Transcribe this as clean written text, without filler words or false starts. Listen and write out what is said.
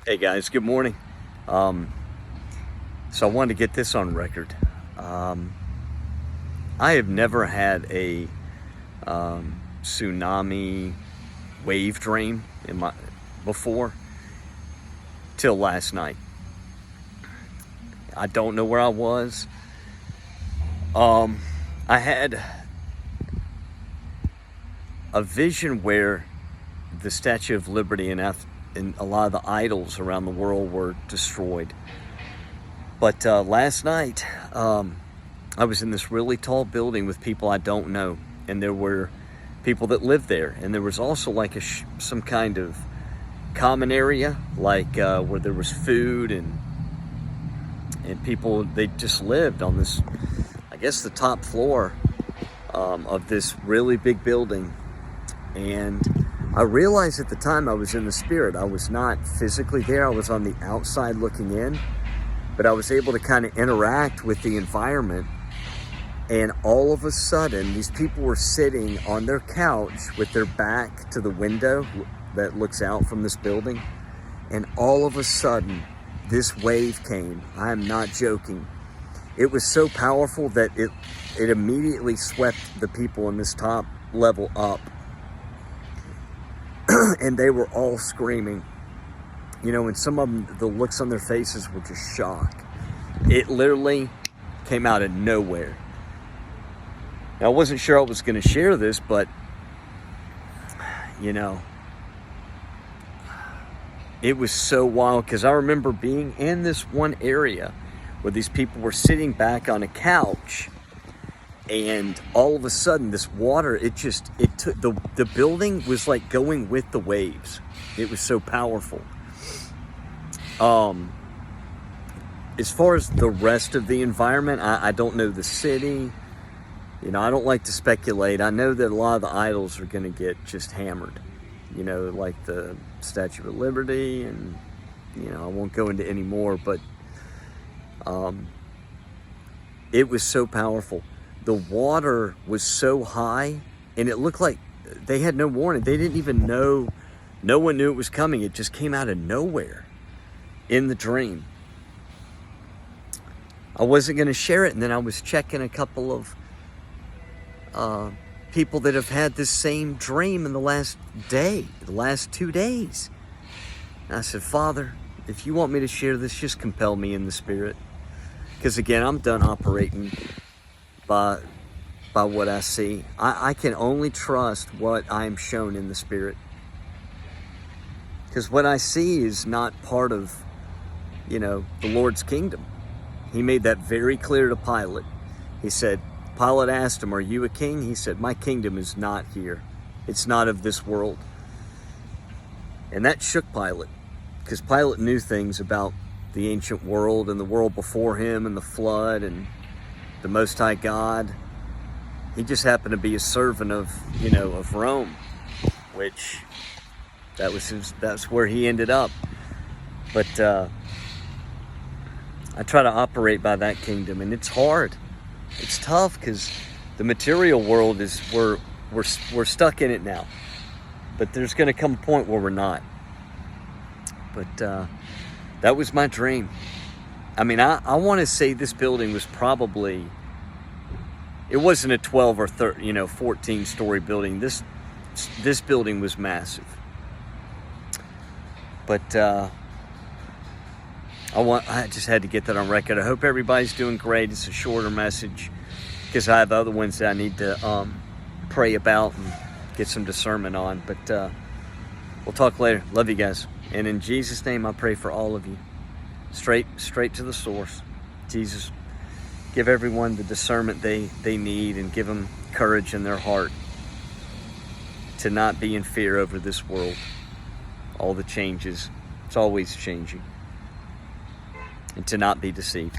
Hey guys, good morning. So I wanted to get this on record. I have never had a tsunami wave dream before till last night. I don't know where I was. I had a vision where the Statue of Liberty and a lot of the idols around the world were destroyed. But last night, I was in this really tall building with people I don't know, and there were people that lived there, and there was also like some kind of common area, like where there was food and people. They just lived on this, I guess, the top floor of this really big building. And I realized at the time I was in the spirit. I was not physically there. I was on the outside looking in, but I was able to kind of interact with the environment. And all of a sudden, these people were sitting on their couch with their back to the window that looks out from this building. And all of a sudden, this wave came. I am not joking. It was so powerful that it immediately swept the people in this top level up. And they were all screaming, and some of them, the looks on their faces were just shock. It literally came out of nowhere. Now, I wasn't sure I was going to share this, but, it was so wild, because I remember being in this one area where these people were sitting back on a couch, and all of a sudden this water, it took, the building was like going with the waves. It was so powerful. As far as the rest of the environment, I don't know the city. I don't like to speculate. I know that a lot of the idols are going to get just hammered, like the Statue of Liberty, and, I won't go into any more, but it was so powerful. The water was so high, and it looked like they had no warning. They didn't even know. No one knew it was coming. It just came out of nowhere in the dream. I wasn't going to share it, and then I was checking a couple of people that have had this same dream in the last 2 days. And I said, Father, if you want me to share this, just compel me in the spirit. Because again, I'm done operating by what I see. I can only trust what I am shown in the spirit. Because what I see is not part of, the Lord's kingdom. He made that very clear to Pilate. He said, Pilate asked him, are you a king? He said, my kingdom is not here. It's not of this world. And that shook Pilate, because Pilate knew things about the ancient world and the world before him and the flood and the Most High God. He just happened to be a servant of Rome, which that's where he ended up. But I try to operate by that kingdom, and it's hard. It's tough, because the material world is, we're stuck in it now. But there's going to come a point where we're not. But that was my dream. I mean, I want to say this building was probably, it wasn't a 12 or 14 story building. This building was massive. But I just had to get that on record. I hope everybody's doing great. It's a shorter message, because I have other ones that I need to pray about and get some discernment on. But we'll talk later. Love you guys. And in Jesus' name, I pray for all of you. Straight to the source. Jesus, give everyone the discernment they need, and give them courage in their heart to not be in fear over this world. All the changes. It's always changing. And to not be deceived.